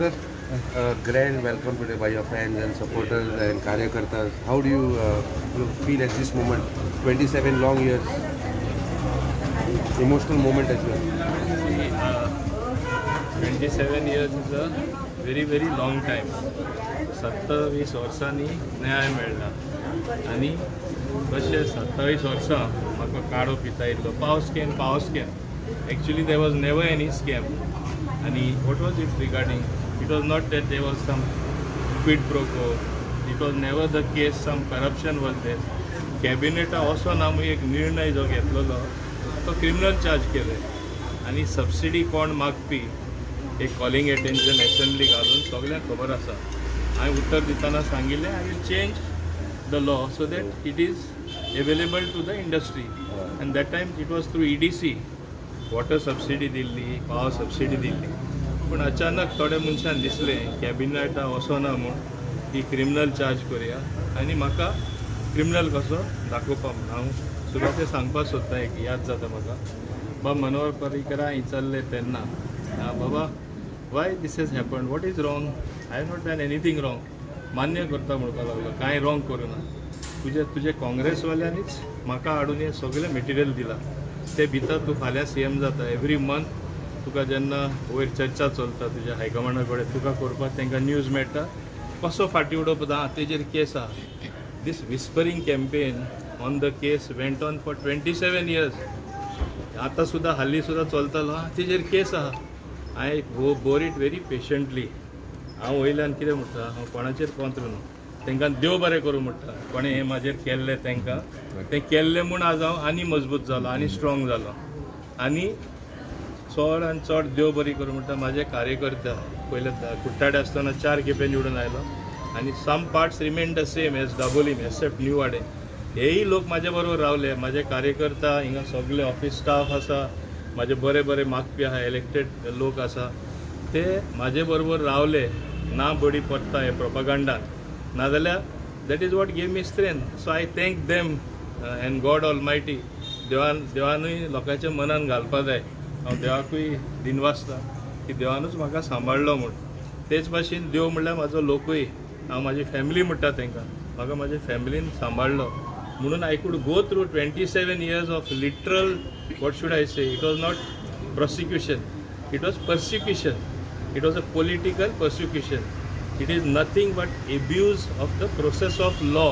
Sir, grand welcome today by your fans and supporters and karyakartas. How do you feel at this moment? 27 long years, emotional moment as well. See, 27 years is a very very long time. 27 वर्सांनी न्याय मेळ्ळा आनी तशें 27 वर्सां म्हाका काडो पिता येयल्लो power scam. Actually there was never any scam. And what was it regarding? It was not that there was some quid pro quo. It was never the case some corruption was there. Cabinet also आमी एक निर्णय जो घेतलेलो तो criminal charge केले आनी subsidy कोण मागपी एक कॉलिंग एटेन्शन असेंब्ली घालून सगळ्यांक खबर आसा. हांवें उत्तर दितना सांगिल्लें I will change the law so that it is available to the industry. And that time it was through EDC. Water subsidy Delhi, power subsidy Delhi. पूण अचानक थोड्या मनशान दिसलें कॅबिनेटा वचना म्हूण की क्रिमिनल चार्ज करुया आनी म्हाका क्रिमिनल कसो दाखोवपा म्हूण हांव सुरवातेक सांगपाक सोदतां. एक याद जाता म्हाका बाबा मनोहर पर्रीकरा विचारलें तेन्ना बाबा why this has happened, what is wrong? I have not done anything wrong. मान्य करता म्हणपाक लागलो कांय रॉंग करूं ना. तुजे काँग्रेसवाल्यांनीच म्हाका हाडून हें सगळें मॅटिरियल दिलां. ते भितर तूं फाल्यां CM जाता. एवरी मंथ तुका जेन्ना वयर चर्चा चलता तुज्या हायकमांडा कडेन तुका करपाक तांकां न्यूज मेळटा कसो फाटीं उडोवप तेजेर केस आहा. This whispering campaign on the case went on for 27 years. आतां सुद्दां हालीं सुद्दां चलतलो तेजेर केस आहा. I bore it very patiently. हांव वयल्यान कितें म्हणटा हांव कोणाचेर कोंत्र न्हू. तांकां देव बरें करूं म्हणटा. कोणें हें म्हाजेर केल्लें तांकां तें केल्लें म्हूण आज हांव आनी मजबूत जालो आनी स्ट्रॉंग जालो. आनी चड आनी चड देव बरी करूं म्हणटा. म्हाजे कार्यकर्ता पयले कुट्टाडे आसतना 4 खेपे निवडून आयलो आनी some parts remain the same as Dabolim except new Vaddem. हेय लोक म्हाजे बरोबर रावले. म्हाजे कार्यकर्ता हिंगा सगळे ऑफिस स्टाफ आसा, म्हाजे बरे बरे मागपी आहा, इलेक्टेड लोक आसा, ते म्हाजे बरोबर रावले. ना बडी पडटा हे प्रोपागंडान नाजाल्यार that is what gave me strength. So I thank them and God almighty. देवानूय लोकांच्या मनान घालपा जाय. हांव देवाकूय दिनवासता की देवानूच म्हाका सांबाळलो म्हूण. तेच भाशेन देव म्हणल्यार म्हाजो लोकूय. हांव म्हाजी फॅमिली म्हणटा तांकां. म्हाका म्हाज्या फॅमिलीन सांबाळलो म्हणून I could go through 27 years of literal what should I say. It was not prosecution, it was persecution. It was a political persecution. It is nothing but abuse of the process of law.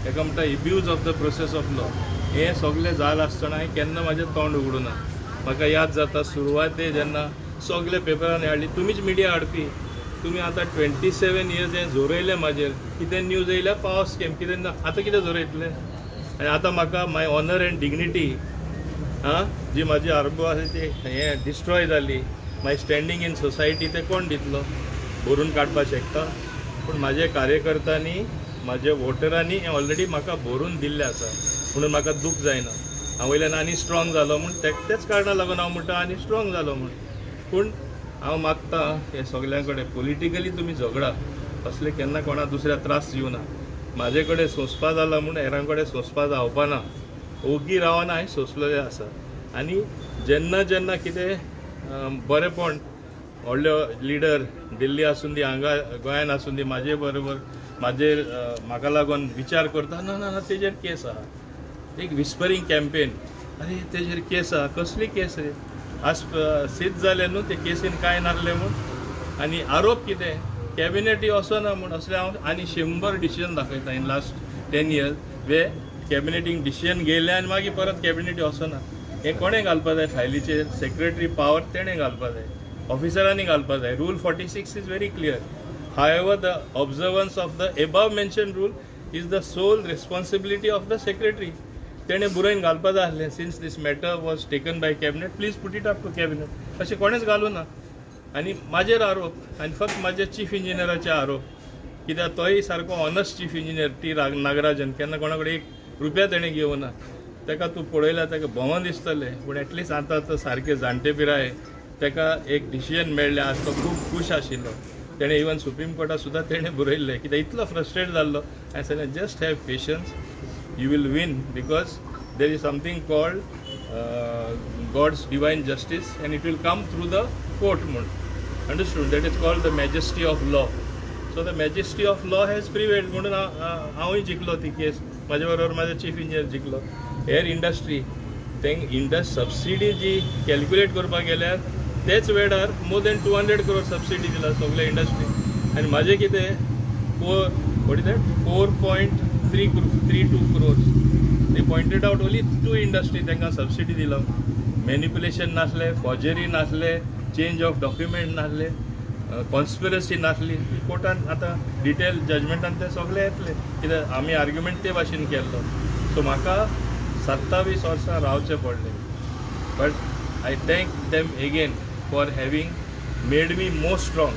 ताका म्हणटा abuse of the process of law. हें सगळें जाल आसतना हांवें केन्ना म्हाजें तोंड उगडूं ना. म्हाका याद जाता सुरवाते जेन्ना सगळे पेपरांनी हाडली तुमीच मिडिया हाडपी. तुमी आतां 27 years हें जोरयलें म्हाजेर. कितें न्यूज येयल्या पावर स्कॅम कितें ना. आतां कितें जोरयतलें? आनी आतां म्हाका माय ऑनर एंड डिग्निटी जी म्हाजी आर्बो आसा ती हें डिस्ट्रॉय जाली. माय स्टँडींग इन सोसायटी तें कोण दितलो? भरून काडपाक शकता. पूण म्हाजे कार्यकर्त्यांनी म्हाज्या वोटरांनी हें ऑलरेडी म्हाका भरून दिल्लें आसा म्हणून म्हाका दूख जायना. हांव वयल्यान आनी स्ट्रॉंग जालो म्हूण तेच कारणां लागून हांव म्हणटा आनी स्ट्रॉंग जालो म्हूण. पूण हांव मागतां हे सगळ्यां कडेन पॉलिटिकली तुमी झगडा असले केन्ना कोणा दुसऱ्या त्रास दिवं ना. म्हाजे कडेन सोंसपा जाला म्हूण हेरां कडेन सोंसपा जावपा ना. ओगी रावन हांवें सोंसलेलें आसा. आनी जेन्ना जेन्ना कितें बरेपण व्हडले लिडर दिल्ली आसूं दी हांगा गोंयान आसूं दी म्हाजे बरोबर म्हाका लागून विचार करता ना ना ना तेजेर केस आहा. एक विस्परींग कॅम्पेन अरे तेजेर केस आहा. कसली केस रे? आज सिद्ध जालें न्हू ते केसीन कांय नासलें म्हूण. आनी आरोप कितें कॅबिनेटी वचना म्हूण. असलें हांव आनी 100 डिसिजन दाखयता इन लास्ट 10 years वे कॅबिनेटींग डिसिजन घेयलें आनी मागीर परत कॅबिनेटी वचना. हें कोणें घालपा जाय फायलीचेर? सेक्रेटरी पावर तेणें घालपा जाय, ऑफिसरांनी घालपा जाय. Rule 46 is very clear. However the observance of the above mention rule is the sole responsibility of the secretary. तेणें बरोवन घालपा जाय आसलें since this matter was taken by cabinet please put it up to cabinet. अशें कोणेंच घालूं ना. आनी म्हाजेर आरोप आनी फक्त म्हाज्या चीफ इंजिनियराचे आरोप. कित्याक तोय सारको honest chief engineer T Nagarajan. केन्ना कोणा कडेन ₹1 तेणें घेवं ना. ताका तूं पळयल्यार ताका भोवोन दिसतलें. पूण एटलिस्ट आतां सारके जाणटे पिराये ताका एक डिसिजन मेळ्ळें. आज तो खूब खूश आशिल्लो. तेणें इवन सुप्रीम कोर्टाक सुद्दां तेणें बरयल्लें कित्याक इतलो फ्रस्ट्रेट जाल्लो. हांवें सांगलें just have patience, you will win because there is something called God's divine justice and it will come through the court. understood that is called the majesty of law. So the majesty of law has prevailed. म्हणून हांवूय जिखलो ती केस, म्हाज्या बरोबर म्हाजो chief engineer जिखलो. Air industry तांकां subsidy जी calculate करपाक गेल्यार तेच वेळार मोर दॅन 200 crore सबसिडी दिला सगळ्या इंडस्ट्री. आनी म्हाजें कितें 4.32 crores. They pointed out only 2 industry तांकां सबसिडी दिला. मॅनिपुलेशन नासले, फॉर्जरी नासले, चेंज ऑफ डॉक्युमेंट नासले, कॉन्स्पिरसी नासली. कोर्टान आतां डिटेल जजमेंटान ते सगळे येतले कित्याक आमी आर्ग्युमेंट ते भाशेन केल्लो. सो म्हाका 27 वर्सां रावचें पडलें. But I thank them again for having made me more strong.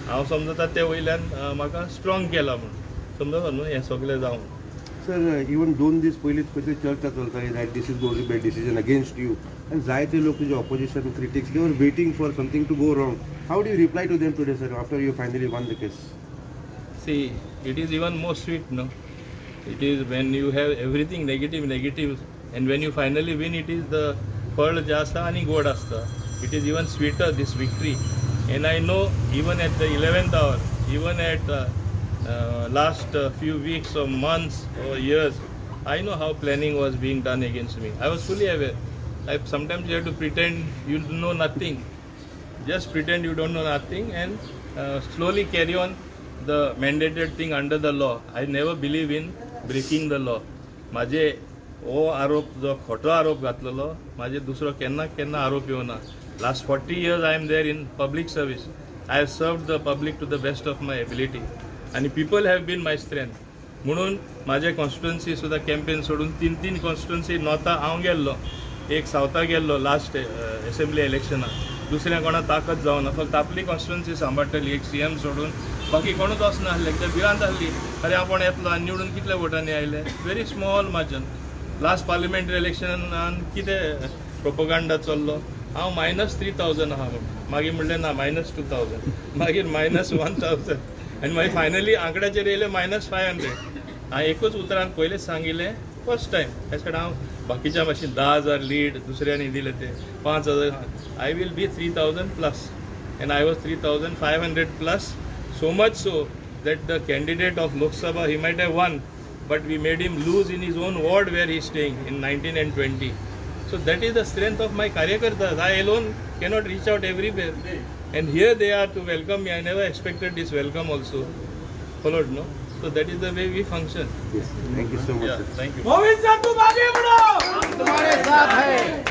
हांव समजता ते वयल्यान म्हाका स्ट्रॉंग केला म्हणून समजता न्हू हें सगळें जावन. सर इवन 2 दीस पयलींच खंय तरी चर्चा चलताली that this is going to be a decision against you आनी जायते लोक तुजे opposition critics they were waiting for something to go wrong. How do you reply to them today sir after you finally won the case? See, it is even more sweet, no? It is when you have everything negative, and when you finally win, it is the फळ जे आसा आनी गोड आसता. It is even sweeter, this victory. And I know even at the 11th hour, even at last few weeks or months or years, I know how planning was being done against me. I was fully aware. Sometimes you have to pretend you know nothing. Just pretend you don't know nothing and slowly carry on the mandated thing under the law. I never believe in breaking the law. माझे हो आरोप जो खोटो आरोप घातलेलो माझे दुसरो केन्ना आरोप येवना. Last 40 years I am there in public service. I have served the public to the best of my ability. And people have been my strength. म्हणून माझे कॉन्स्टिट्युएन्सी सुद्धा कॅम्पेन सोडून 3 कॉन्स्टिट्युएन्सी नॉर्थाक हांव गेल्लो, एक सावथाक गेल्लो लास्ट असेंब्ली इलेक्शनाक. दुसऱ्या कोणा ताकद जावना, फक्त आपली कॉन्स्टिट्युएन्सी सांबाळटली एक CM सोडून, बाकी कोणूच वचना आसले. ते भिरांत आहली अरे आपण येतलो आनी निवडून कितल्या वोटांनी आयले. व्हेरी स्मॉल मार्जन. लास्ट पार्लिमेंटरी इलेक्शनान कितें प्रोपगंडा चल्लो. हांव -3,000 आहा म्हणून मागीर म्हणलें ना -2,000, मागीर -1,000 आनी मागीर फायनली आंकड्याचेर येयले -500. हांवें एकूच उतरान पयलेंच सांगिल्लें फर्स्ट टायम. हेच कारण हांव बाकीच्या भाशेन 10,000 लीड दुसऱ्यांनी दिले ते 5,000. I will be 3,000 plus and I was 3,500 plus. So much so that the candidate of Lok Sabha, he might have won, but we made him lose in his own ward where he is staying in 19 and 20. So that is the strength of my Karyakartas. I alone cannot reach out everywhere. And here they are to welcome me. I never expected this welcome also. Followed, no? So that is the way we function. Yes. Thank you so much. Yeah, thank you. Govind साहब तुम आगे बढ़ो, हम तुम्हारे साथ हैं.